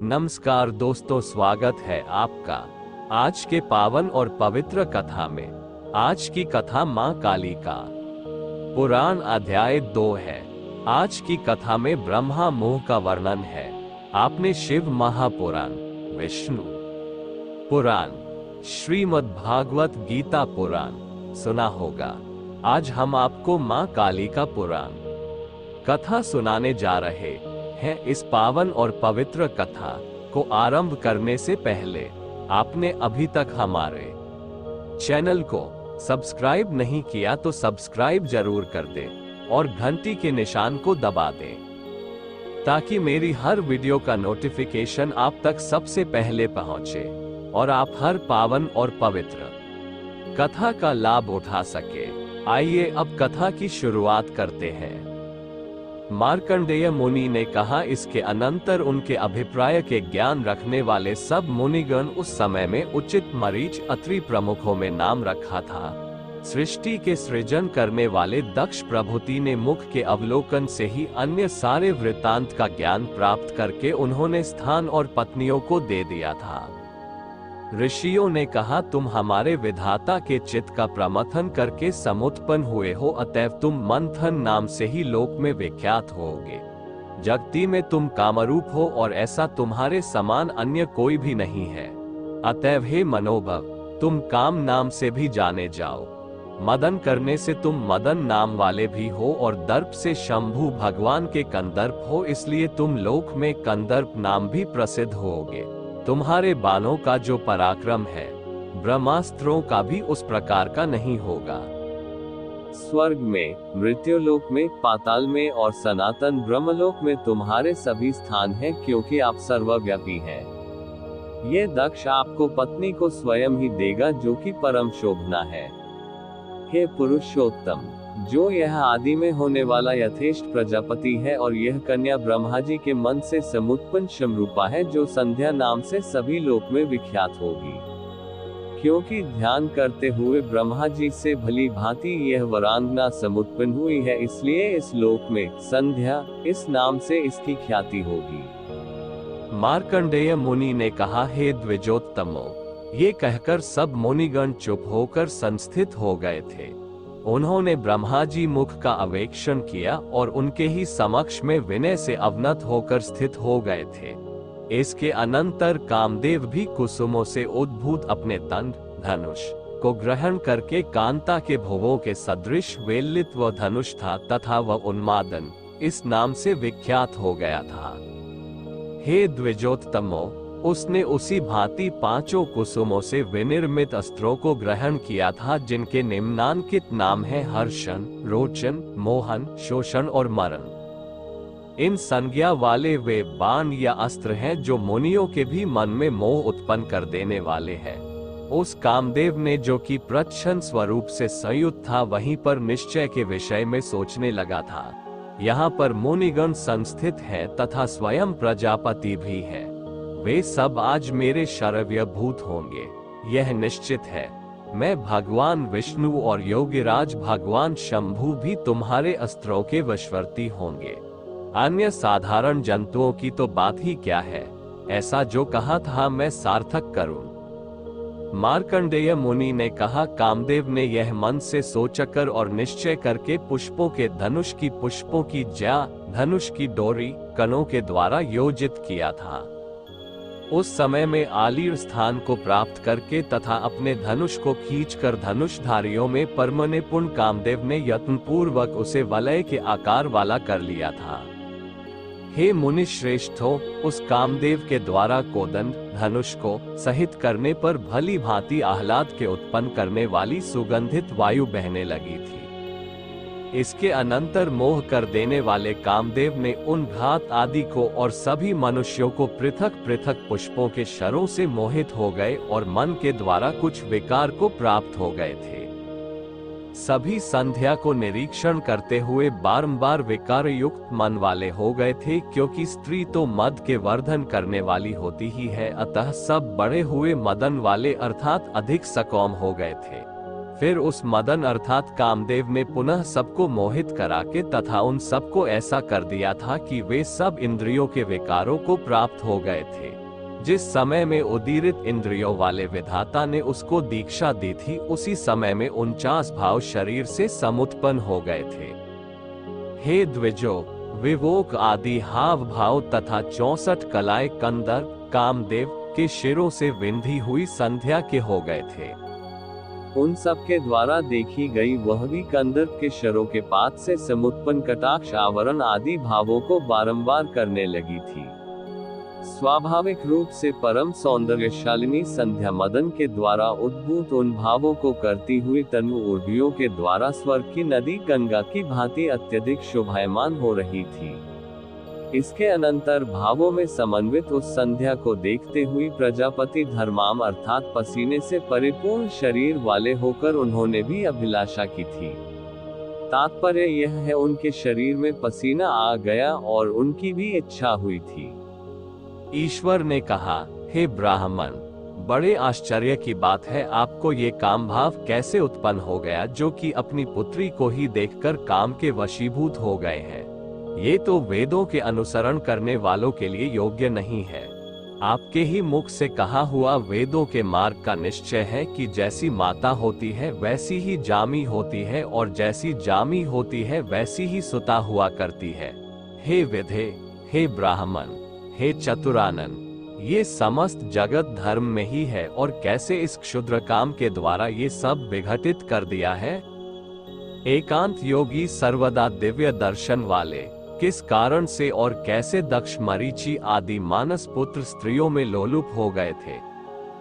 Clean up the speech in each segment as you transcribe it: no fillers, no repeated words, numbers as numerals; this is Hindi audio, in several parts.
नमस्कार दोस्तों, स्वागत है आपका आज के पावन और पवित्र कथा में। आज की कथा मां काली का पुराण अध्याय 2 है। आज की कथा में ब्रह्मा मोह का वर्णन है। आपने शिव महापुराण, विष्णु पुराण, श्रीमद् भागवत गीता पुराण सुना होगा। आज हम आपको मां काली का पुराण कथा सुनाने जा रहे हैं। इस पावन और पवित्र कथा को आरंभ करने से पहले आपने अभी तक हमारे चैनल को सब्सक्राइब नहीं किया तो सब्सक्राइब जरूर कर दें और घंटी के निशान को दबा दें ताकि मेरी हर वीडियो का नोटिफिकेशन आप तक सबसे पहले पहुंचे और आप हर पावन और पवित्र कथा का लाभ उठा सके। आइए अब कथा की शुरुआत करते हैं। मार्कंडेय मुनि ने कहा, इसके अनंतर उनके अभिप्राय के ज्ञान रखने वाले सब मुनिगण उस समय में उचित मरीच अत्रि प्रमुखों में नाम रखा था। सृष्टि के सृजन करने वाले दक्ष प्रभुति ने मुख के अवलोकन से ही अन्य सारे वृत्तांत का ज्ञान प्राप्त करके उन्होंने स्थान और पत्नियों को दे दिया था। ऋषियों ने कहा, तुम हमारे विधाता के चित्त का प्रमथन करके समुत्पन्न हुए हो, अतएव तुम मंथन नाम से ही लोक में विख्यात होगे। जगती में तुम कामरूप हो और ऐसा तुम्हारे समान अन्य कोई भी नहीं है। अतएव हे मनोभव, तुम काम नाम से भी जाने जाओ। मदन करने से तुम मदन नाम वाले भी हो और दर्प से शंभु भगवान के कंदर्प हो, इसलिए तुम लोक में कंदर्प नाम भी प्रसिद्ध होगे। तुम्हारे बाणों का जो पराक्रम है, ब्रह्मास्त्रों का भी उस प्रकार का नहीं होगा। स्वर्ग में, मृत्युलोक में, पाताल में और सनातन ब्रह्मलोक में तुम्हारे सभी स्थान हैं, क्योंकि आप सर्वव्यापी हैं। ये दक्ष आपको पत्नी को स्वयं ही देगा, जो कि परम शोभना है। हे पुरुषोत्तम, जो यह आदि में होने वाला यथेष्ट प्रजापति है और यह कन्या ब्रह्मा जी के मन से समुत्पन्न शमरूपा है, जो संध्या नाम से सभी लोक में विख्यात होगी। क्योंकि ध्यान करते हुए ब्रह्मा जी से भली भांति यह वरांगना समुत्पन्न हुई है, इसलिए इस लोक में संध्या इस नाम से इसकी ख्याति होगी। मार्कंडेय मुनि ने कहा, हे द्विजोत्तमो, ये कहकर सब मुनिगण चुप होकर संस्थित हो गए थे। उन्होंने ब्रह्मा जी मुख का अवेक्षण किया और उनके ही समक्ष में विनय से अवनत होकर स्थित हो गए थे। इसके अनंतर कामदेव भी कुसुमों से उद्भूत अपने दंड धनुष को ग्रहण करके कांता के भुवों के सदृश वेलित व धनुष था तथा वह उन्मादन इस नाम से विख्यात हो गया था। हे द्विजोत्तमो, उसने उसी भांति पांचों कुसुमों से विनिर्मित अस्त्रों को ग्रहण किया था, जिनके निम्नांकित नाम है हर्षण, रोचन, मोहन, शोषण और मरण। इन संज्ञा वाले वे बाण या अस्त्र हैं जो मुनियों के भी मन में मोह उत्पन्न कर देने वाले हैं। उस कामदेव ने, जो कि प्रच्छन्न स्वरूप से संयुक्त था, वहीं पर निश्चय के विषय में सोचने लगा था। यहाँ पर मुनिगण संस्थित हैं तथा स्वयं प्रजापति भी है। वे सब आज मेरे शरव्यभूत होंगे, यह निश्चित है। मैं भगवान विष्णु और योगिराज भगवान शंभु भी तुम्हारे अस्त्रों के वशवर्ती होंगे। अन्य साधारण जंतुओं की तो बात ही क्या है। ऐसा जो कहा था मैं सार्थक करूं। मार्कंडेय मुनि ने कहा, कामदेव ने यह मन से सोचकर और निश्चय करके पुष्पों के धनुष की पुष्पों की ज्या, धनुष की डोरी कणों के द्वारा योजित किया था। उस समय में आलीर स्थान को प्राप्त करके तथा अपने धनुष को खींचकर धनुषधारियों में परम निपुण कामदेव ने यत्नपूर्वक उसे वलय के आकार वाला कर लिया था। हे मुनि श्रेष्ठों, उस कामदेव के द्वारा कोदंड धनुष को सहित करने पर भली भांति आह्लाद के उत्पन्न करने वाली सुगंधित वायु बहने लगी थी। इसके अनंतर मोह कर देने वाले कामदेव ने उन घात आदि को और सभी मनुष्यों को पृथक पृथक पुष्पों के शरों से मोहित हो गए और मन के द्वारा कुछ विकार को प्राप्त हो गए थे। सभी संध्या को निरीक्षण करते हुए बारंबार विकार युक्त मन वाले हो गए थे, क्योंकि स्त्री तो मद के वर्धन करने वाली होती ही है। अतः सब बड़े हुए मदन वाले अर्थात अधिक सकौम हो गए थे। फिर उस मदन अर्थात कामदेव ने पुनः सबको मोहित करा के तथा उन सबको ऐसा कर दिया था कि वे सब इंद्रियों के विकारों को प्राप्त हो गए थे। जिस समय में उदीरित इंद्रियों वाले विधाता ने उसको दीक्षा दी थी, उसी समय में 49 भाव शरीर से समुत्पन्न हो गए थे। हे द्विजो, विवोक आदि हाव भाव तथा 64 कलाएं कंदर्प कामदेव के शिरों से विंधी हुई संध्या के हो गए थे। उन सब के द्वारा देखी गई वह भी कंदर्प के शरों के पात से समुत्पन्न कटाक्ष आवरण आदि भावों को बारंबार करने लगी थी। स्वाभाविक रूप से परम सौंदर्यशालिनी संध्या मदन के द्वारा उद्भूत उन भावों को करती हुई तनु उर्वियों के द्वारा स्वर्ग की नदी गंगा की भांति अत्यधिक शोभायमान हो रही थी। इसके अनंतर भावों में समन्वित उस संध्या को देखते हुए प्रजापति धर्माम अर्थात पसीने से परिपूर्ण शरीर वाले होकर उन्होंने भी अभिलाषा की थी। तात्पर्य यह है उनके शरीर में पसीना आ गया और उनकी भी इच्छा हुई थी। ईश्वर ने कहा, हे ब्राह्मण, बड़े आश्चर्य की बात है, आपको ये काम भाव कैसे उत्पन्न हो गया जो कि अपनी पुत्री को ही देखकर काम के वशीभूत हो गए हैं। ये तो वेदों के अनुसरण करने वालों के लिए योग्य नहीं है। आपके ही मुख से कहा हुआ वेदों के मार्ग का निश्चय है कि जैसी माता होती है वैसी ही जामी होती है और जैसी जामी होती है वैसी ही सुता हुआ करती है। हे विधे, हे ब्राह्मण, हे चतुरानन, ये समस्त जगत धर्म में ही है और कैसे इस क्षुद्र काम के द्वारा ये सब विघटित कर दिया है। एकांत योगी सर्वदा दिव्य दर्शन वाले किस कारण से और कैसे दक्ष मरीचि आदि मानस पुत्र स्त्रियों में लोलुप हो गए थे।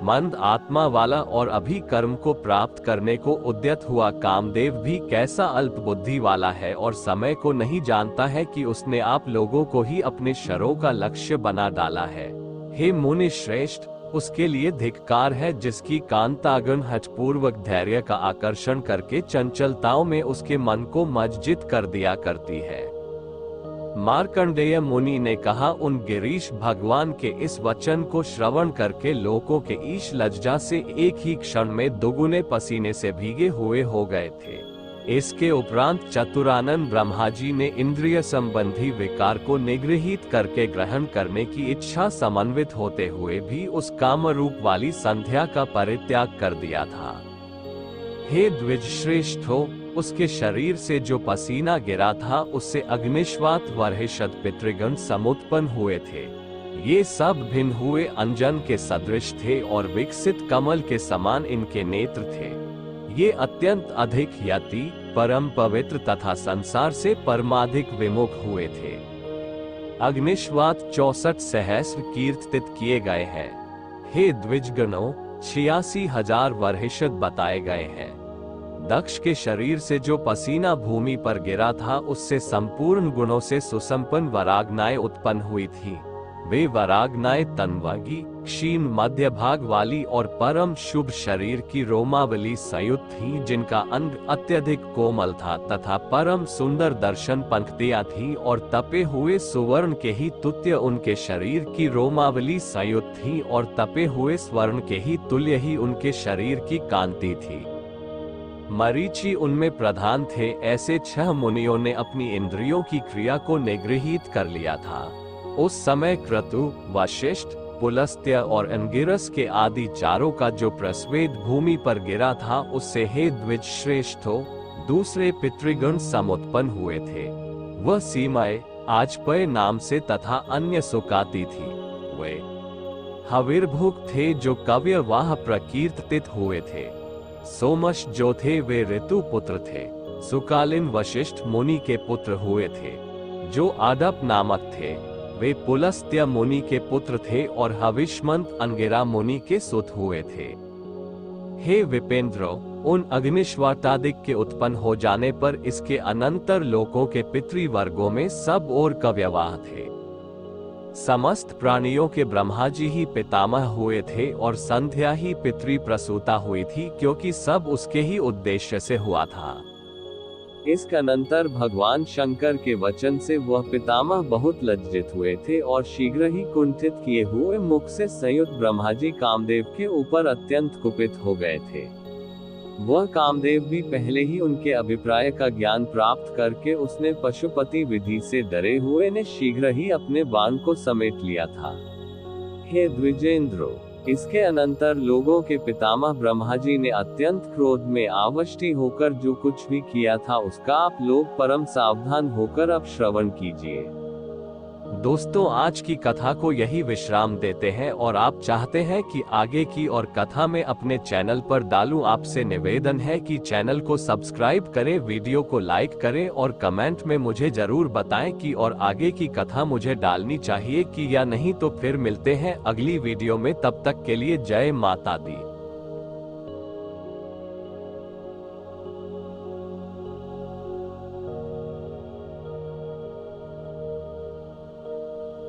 मंद आत्मा वाला और अभी कर्म को प्राप्त करने को उद्यत हुआ कामदेव भी कैसा अल्प बुद्धि वाला है और समय को नहीं जानता है कि उसने आप लोगों को ही अपने शरों का लक्ष्य बना डाला है। हे मुनि श्रेष्ठ, उसके लिए धिक्कार है जिसकी कांतागण हठपूर्वक धैर्य का आकर्षण करके चंचलताओं में उसके मन को मज्जित कर दिया करती है। मार्कंडेय मुनि ने कहा, उन गिरीश भगवान के इस वचन को श्रवण करके लोगों के ईश लज्जा से एक ही क्षण में दुगुने पसीने से भीगे हुए हो गए थे। इसके उपरांत चतुरानन ब्रह्मा जी ने इंद्रिय संबंधी विकार को निगृहित करके ग्रहण करने की इच्छा समन्वित होते हुए भी उस काम रूप वाली संध्या का परित्याग कर दिया था। हे द्विज श्रेष्ठो, उसके शरीर से जो पसीना गिरा था उससे अग्निश्वात वर्हिषद पितृगण समुत्पन्न हुए थे। ये सब भिन्न हुए अंजन के सदृश थे और विकसित कमल के समान इनके नेत्र थे। ये अत्यंत अधिक यति, परम पवित्र तथा संसार से परमाधिक विमुख हुए थे। अग्निश्वात 64 सहस्र कीर्तित किए गए हैं। हे द्विजगणों, 86,000 वर्हिषद बताए गए हैं। दक्ष के शरीर से जो पसीना भूमि पर गिरा था उससे संपूर्ण गुणों से सुसंपन्न वराग्नाएं उत्पन्न हुई थी। वे वराग्नाएं तन्वगी, क्षीण मध्य भाग वाली और परम शुभ शरीर की रोमावली संयुक्त थी, जिनका अंग अत्यधिक कोमल था तथा परम सुंदर दर्शन पंक्तियां थी और तपे हुए सुवर्ण के ही तुल्य उनके शरीर की रोमावली संयुक्त थी और तपे हुए स्वर्ण के ही तुल्य ही उनके शरीर की कांति थी। मरीचि उनमें प्रधान थे। ऐसे 6 मुनियों ने अपनी इंद्रियों की क्रिया को निगृहित कर लिया था। उस समय क्रतु, वशिष्ठ, पुलस्त्य और अंगिरस के आदि चारों का जो प्रस्वेद भूमि पर गिरा था उससे हे द्विज श्रेष्ठो दूसरे पितृगण समुत्पन्न हुए थे। वह सीमाएं आजपय नाम से तथा अन्य सुकाती थी। वे हविर्भुक थे जो कव्यवाह प्रकीर्तित हुए थे। सोमश जो थे वे ऋतु पुत्र थे। सुकालिन वशिष्ठ मुनि के पुत्र हुए थे। जो आदप नामक थे वे पुलस्त्य मुनि के पुत्र थे और हविष्मंत अंगिरा मुनि के सुत हुए थे। हे विपेंद्रो, उन अग्निश्वातादिक के उत्पन्न हो जाने पर इसके अनंतर लोकों के पितृवर्गों में सब और कव्यवाह थे। समस्त प्राणियों के ब्रह्मा जी ही पितामह हुए थे और संध्या ही पितृ प्रसूता हुई थी, क्योंकि सब उसके ही उद्देश्य से हुआ था। इसके अनंतर भगवान शंकर के वचन से वह पितामह बहुत लज्जित हुए थे और शीघ्र ही कुंठित किए हुए मुख से संयुक्त ब्रह्मा जी कामदेव के ऊपर अत्यंत कुपित हो गए थे। वह कामदेव भी पहले ही उनके अभिप्राय का ज्ञान प्राप्त करके उसने पशुपति विधि से डरे हुए ने शीघ्र ही अपने बाण को समेट लिया था। हे द्विजेंद्रो, इसके अनंतर लोगों के पितामह ब्रह्मा जी ने अत्यंत क्रोध में आवष्टि होकर जो कुछ भी किया था उसका आप लोग परम सावधान होकर अब श्रवण कीजिए। दोस्तों, आज की कथा को यही विश्राम देते हैं और आप चाहते हैं कि आगे की और कथा में अपने चैनल पर डालूं। आपसे निवेदन है कि चैनल को सब्सक्राइब करें, वीडियो को लाइक करें और कमेंट में मुझे जरूर बताएं कि और आगे की कथा मुझे डालनी चाहिए कि या नहीं। तो फिर मिलते हैं अगली वीडियो में, तब तक के लिए जय माता दी।